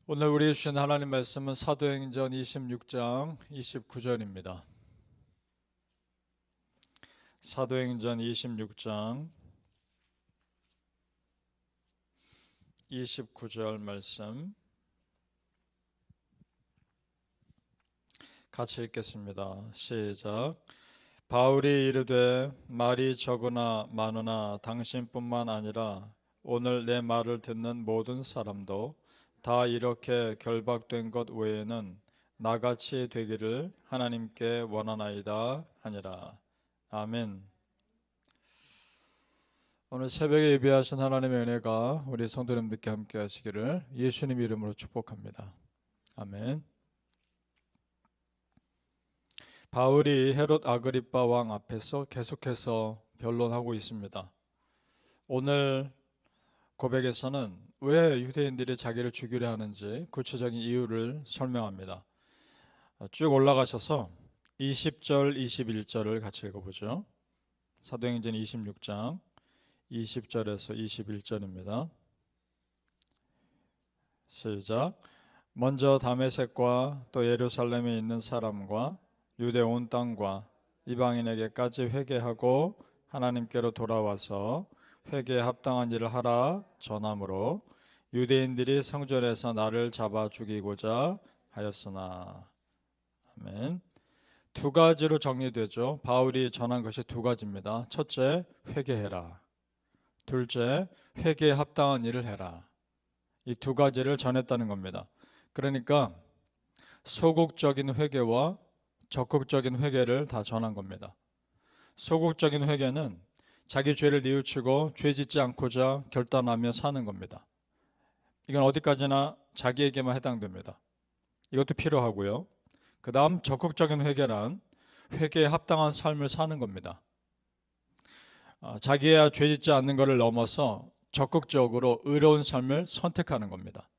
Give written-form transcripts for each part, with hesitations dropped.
오늘 우리 주신 하나님 말씀은 사도행전 26장 29절입니다. 사도행전 26장 29절 말씀 같이 읽겠습니다. 시작. 바울이 이르되 말이 적으나 많으나 당신뿐만 아니라 오늘 내 말을 듣는 모든 사람도 다 이렇게 결박된 것 외에는 나같이 되기를 하나님께 원하나이다 하니라. 아멘. 오늘 새벽에 예배하신 하나님의 은혜가 우리 성도님들께 함께 하시기를 예수님 이름으로 축복합니다. 아멘. 바울이 헤롯 아그리빠 왕 앞에서 계속해서 변론하고 있습니다. 오늘 고백에서는 왜 유대인들이 자기를 죽이려 하는지 구체적인 이유를 설명합니다. 쭉 올라가셔서 20절, 21절을 같이 읽어보죠. 사도행전 26장 20절에서 21절입니다. 시작. 먼저 다메섹과 또 예루살렘에 있는 사람과 유대 온 땅과 이방인에게까지 회개하고 하나님께로 돌아와서 회개에 합당한 일을 하라 전함으로 유대인들이 성전에서 나를 잡아 죽이고자 하였으나. 아멘. 두 가지로 정리되죠. 바울이 전한 것이 두 가지입니다. 첫째, 회개해라. 둘째, 회개에 합당한 일을 해라. 이 두 가지를 전했다는 겁니다. 그러니까 소극적인 회개와 적극적인 회개를 다 전한 겁니다. 소극적인 회개는 자기 죄를 뉘우치고 죄 짓지 않고자 결단하며 사는 겁니다. 이건 어디까지나 자기에게만 해당됩니다. 이것도 필요하고요. 그 다음 적극적인 회개란 회개에 합당한 삶을 사는 겁니다. 자기야 죄 짓지 않는 것을 넘어서 적극적으로 의로운 삶을 선택하는 겁니다.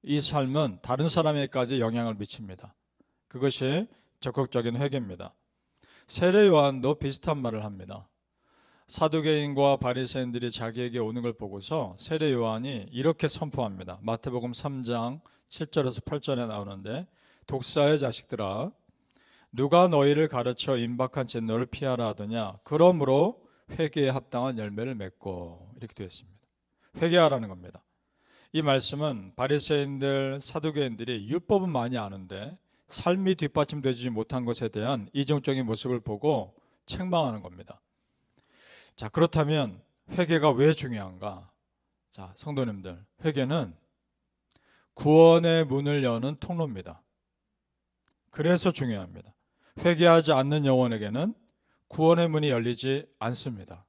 이 삶은 다른 사람에게까지 영향을 미칩니다. 그것이 적극적인 회개입니다. 세례 요한도 비슷한 말을 합니다. 사두개인과 바리새인들이 자기에게 오는 걸 보고서 세례 요한이 이렇게 선포합니다. 마태복음 3장 7절에서 8절에 나오는데, 독사의 자식들아, 누가 너희를 가르쳐 임박한 진노를 피하라 하더냐? 그러므로 회개에 합당한 열매를 맺고. 이렇게 되어 있습니다. 회개하라는 겁니다. 이 말씀은 바리새인들, 사두개인들이 율법은 많이 아는데 삶이 뒷받침되지 못한 것에 대한 이중적인 모습을 보고 책망하는 겁니다. 자, 그렇다면 회개가 왜 중요한가? 자, 성도님들, 회개는 구원의 문을 여는 통로입니다. 그래서 중요합니다. 회개하지 않는 영혼에게는 구원의 문이 열리지 않습니다.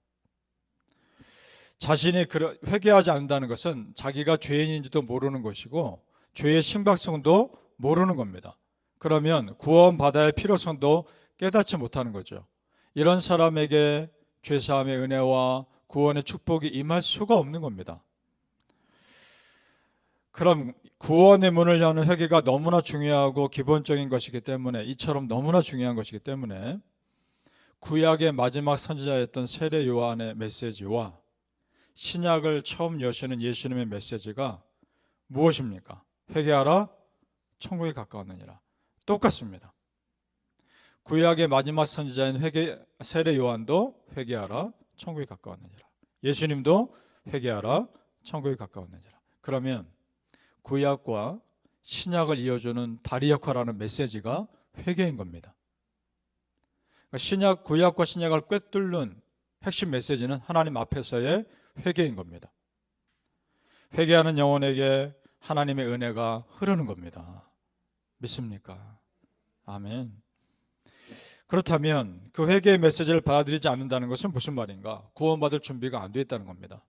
자신이 회개하지 않는다는 것은 자기가 죄인인지도 모르는 것이고 죄의 심각성도 모르는 겁니다. 그러면 구원받아야 할 필요성도 깨닫지 못하는 거죠. 이런 사람에게 죄사함의 은혜와 구원의 축복이 임할 수가 없는 겁니다. 그럼 구원의 문을 여는 회개가 너무나 중요하고 기본적인 것이기 때문에, 이처럼 너무나 중요한 것이기 때문에 구약의 마지막 선지자였던 세례 요한의 메시지와 신약을 처음 여시는 예수님의 메시지가 무엇입니까? 회개하라, 천국에 가까웠느니라. 똑같습니다. 구약의 마지막 선지자인 세례 요한도 회개하라, 천국에 가까웠느니라. 예수님도 회개하라, 천국에 가까웠느니라. 그러면 구약과 신약을 이어주는 다리 역할하는 메시지가 회개인 겁니다. 구약과 신약을 꿰뚫는 핵심 메시지는 하나님 앞에서의 회개인 겁니다. 회개하는 영혼에게 하나님의 은혜가 흐르는 겁니다. 믿습니까? 아멘. 그렇다면 그 회개의 메시지를 받아들이지 않는다는 것은 무슨 말인가? 구원받을 준비가 안 되어 있다는 겁니다.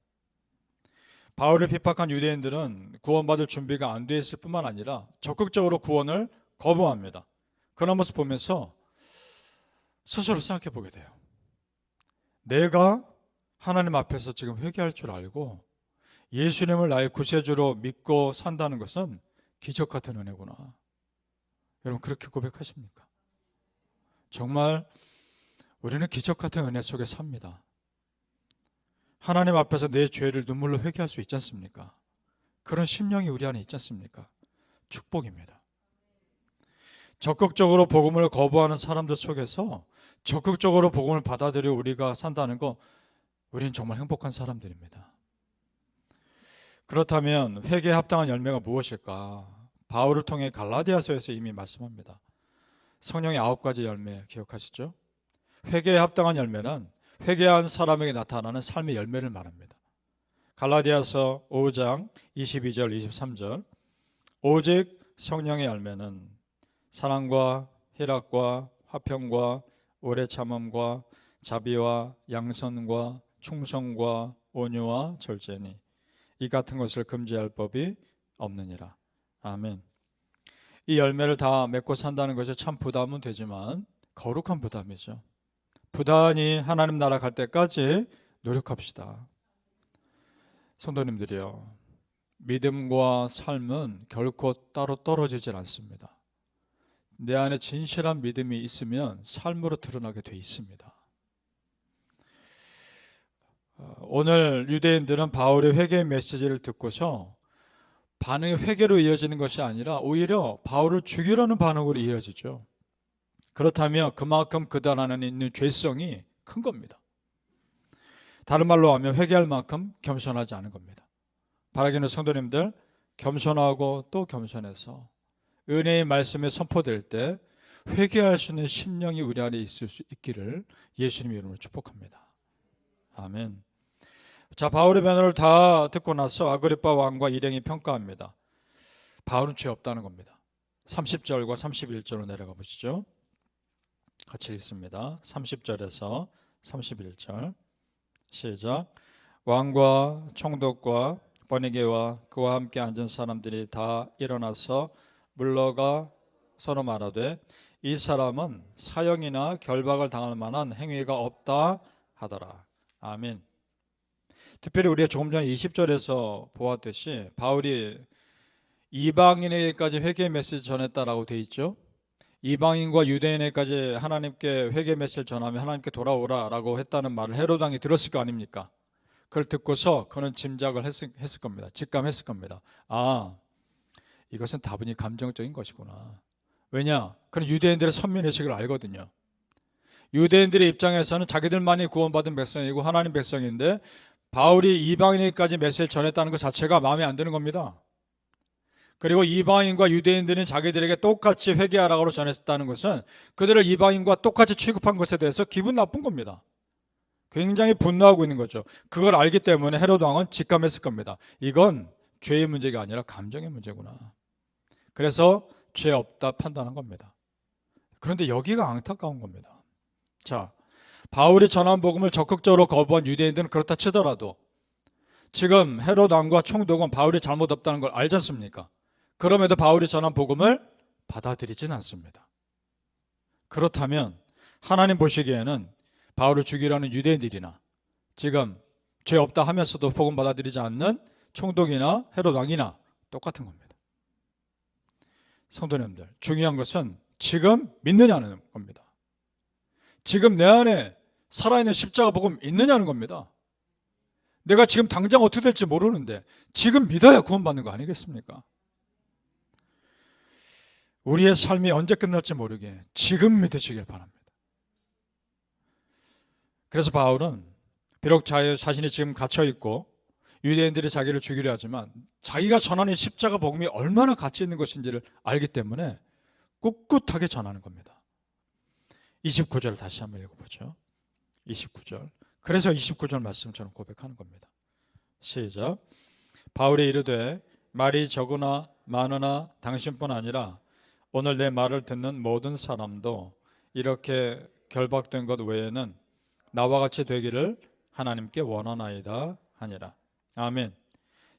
바울을 핍박한 유대인들은 구원받을 준비가 안 되어 있을 뿐만 아니라 적극적으로 구원을 거부합니다. 그런 모습 보면서 스스로 생각해 보게 돼요. 내가 하나님 앞에서 지금 회개할 줄 알고 예수님을 나의 구세주로 믿고 산다는 것은 기적 같은 은혜구나. 여러분, 그렇게 고백하십니까? 정말 우리는 기적 같은 은혜 속에 삽니다. 하나님 앞에서 내 죄를 눈물로 회개할 수 있지 않습니까? 그런 심령이 우리 안에 있지 않습니까? 축복입니다. 적극적으로 복음을 거부하는 사람들 속에서 적극적으로 복음을 받아들여 우리가 산다는 거, 우리는 정말 행복한 사람들입니다. 그렇다면 회개에 합당한 열매가 무엇일까? 바울을 통해 갈라디아서에서 이미 말씀합니다. 성령의 9가지 열매 기억하시죠? 회개에 합당한 열매는 회개한 사람에게 나타나는 삶의 열매를 말합니다. 갈라디아서 5장 22절 23절, 오직 성령의 열매는 사랑과 희락과 화평과 오래 참음과 자비와 양선과 충성과 온유와 절제니 이 같은 것을 금지할 법이 없느니라. 아멘. 이 열매를 다 맺고 산다는 것이 참 부담은 되지만 거룩한 부담이죠. 부단히 하나님 나라 갈 때까지 노력합시다. 성도님들이요, 믿음과 삶은 결코 따로 떨어지질 않습니다. 내 안에 진실한 믿음이 있으면 삶으로 드러나게 돼 있습니다. 오늘 유대인들은 바울의 회개 메시지를 듣고서 반응이 회개로 이어지는 것이 아니라 오히려 바울을 죽이려는 반응으로 이어지죠. 그렇다면 그만큼 그들 안에 있는 죄성이 큰 겁니다. 다른 말로 하면 회개할 만큼 겸손하지 않은 겁니다. 바라기는 성도님들, 겸손하고 또 겸손해서 은혜의 말씀이 선포될 때 회개할 수 있는 심령이 우리 안에 있을 수 있기를 예수님 이름으로 축복합니다. 아멘. 자, 바울의 변호를 다 듣고 나서 아그리파 왕과 일행이 평가합니다. 바울은 죄 없다는 겁니다. 30절과 31절로 내려가 보시죠. 같이 읽습니다. 30절에서 31절 시작. 왕과 총독과 버니게와 그와 함께 앉은 사람들이 다 일어나서 물러가 서로 말하되 이 사람은 사형이나 결박을 당할 만한 행위가 없다 하더라. 아멘. 특별히 우리가 조금 전에 20절에서 보았듯이 바울이 이방인에게까지 회개 메시지 전했다라고 되어 있죠. 이방인과 유대인에게까지 하나님께 회개 메시지를 전하면 하나님께 돌아오라라고 했다는 말을 헤롯 왕이 들었을 거 아닙니까? 그걸 듣고서 그는 짐작을 했을 겁니다. 직감했을 겁니다. 아, 이것은 다분히 감정적인 것이구나. 왜냐? 그는 유대인들의 선민의식을 알거든요. 유대인들의 입장에서는 자기들만이 구원받은 백성이고 하나님 백성인데 바울이 이방인에게까지 메시지를 전했다는 것 자체가 마음에 안 드는 겁니다. 그리고 이방인과 유대인들은 자기들에게 똑같이 회개하라고 전했다는 것은 그들을 이방인과 똑같이 취급한 것에 대해서 기분 나쁜 겁니다. 굉장히 분노하고 있는 거죠. 그걸 알기 때문에 헤롯 왕은 직감했을 겁니다. 이건 죄의 문제가 아니라 감정의 문제구나. 그래서 죄 없다 판단한 겁니다. 그런데 여기가 안타까운 겁니다. 자, 바울이 전한 복음을 적극적으로 거부한 유대인들은 그렇다 치더라도 지금 헤롯 왕과 총독은 바울이 잘못 없다는 걸 알지 않습니까? 그럼에도 바울이 전한 복음을 받아들이진 않습니다. 그렇다면 하나님 보시기에는 바울을 죽이려는 유대인들이나 지금 죄 없다 하면서도 복음 받아들이지 않는 총독이나 헤롯 왕이나 똑같은 겁니다. 성도님들, 중요한 것은 지금 믿느냐는 겁니다. 지금 내 안에 살아있는 십자가 복음 있느냐는 겁니다. 내가 지금 당장 어떻게 될지 모르는데 지금 믿어야 구원받는 거 아니겠습니까? 우리의 삶이 언제 끝날지 모르게 지금 믿으시길 바랍니다. 그래서 바울은 비록 자신이 지금 갇혀있고 유대인들이 자기를 죽이려 하지만 자기가 전하는 십자가 복음이 얼마나 가치 있는 것인지를 알기 때문에 꿋꿋하게 전하는 겁니다. 29절 다시 한번 읽어보죠. 29절. 그래서 29절 말씀처럼 고백하는 겁니다. 시작. 바울이 이르되 말이 적으나 많으나 당신뿐 아니라 오늘 내 말을 듣는 모든 사람도 이렇게 결박된 것 외에는 나와 같이 되기를 하나님께 원하나이다 하니라. 아멘.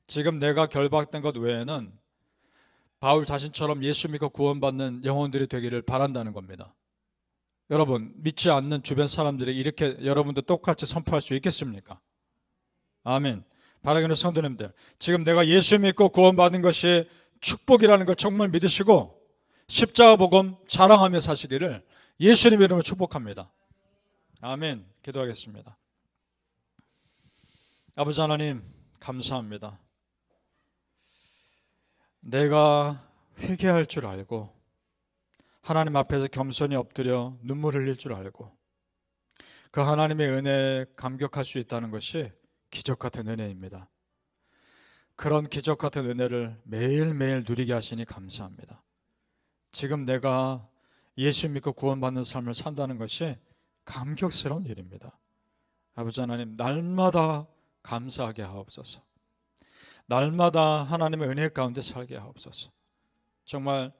지금 내가 결박된 것 외에는 바울 자신처럼 예수 믿고 구원받는 영혼들이 되기를 바란다는 겁니다. 여러분, 믿지 않는 주변 사람들이 이렇게 여러분도 똑같이 선포할 수 있겠습니까? 아멘. 바라기는 성도님들, 지금 내가 예수 믿고 구원받은 것이 축복이라는 걸 정말 믿으시고 십자가 복음 자랑하며 사시기를 예수님의 이름으로 축복합니다. 아멘. 기도하겠습니다. 아버지 하나님, 감사합니다. 내가 회개할 줄 알고 하나님 앞에서 겸손히 엎드려 눈물 흘릴 줄 알고 그 하나님의 은혜에 감격할 수 있다는 것이 기적 같은 은혜입니다. 그런 기적 같은 은혜를 매일매일 누리게 하시니 감사합니다. 지금 내가 예수 믿고 구원받는 삶을 산다는 것이 감격스러운 일입니다. 아버지 하나님, 날마다 감사하게 하옵소서. 날마다 하나님의 은혜 가운데 살게 하옵소서. 정말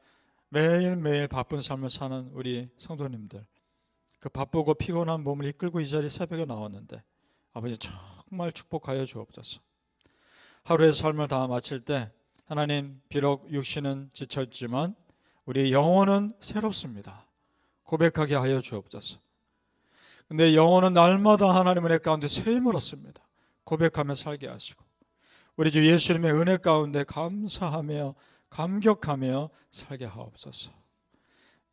매일매일 바쁜 삶을 사는 우리 성도님들, 그 바쁘고 피곤한 몸을 이끌고 이 자리에 새벽에 나왔는데 아버지 정말 축복하여 주옵소서. 하루의 삶을 다 마칠 때 하나님, 비록 육신은 지쳤지만 우리 영혼은 새롭습니다. 고백하게 하여 주옵소서. 근데 영혼은 날마다 하나님의 은혜 가운데 샘을 얻습니다. 고백하며 살게 하시고 우리 주 예수님의 은혜 가운데 감사하며 감격하며 살게 하옵소서.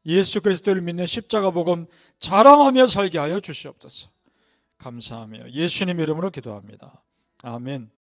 예수 그리스도를 믿는 십자가 복음 자랑하며 살게 하여 주시옵소서. 감사하며 예수님 이름으로 기도합니다. 아멘.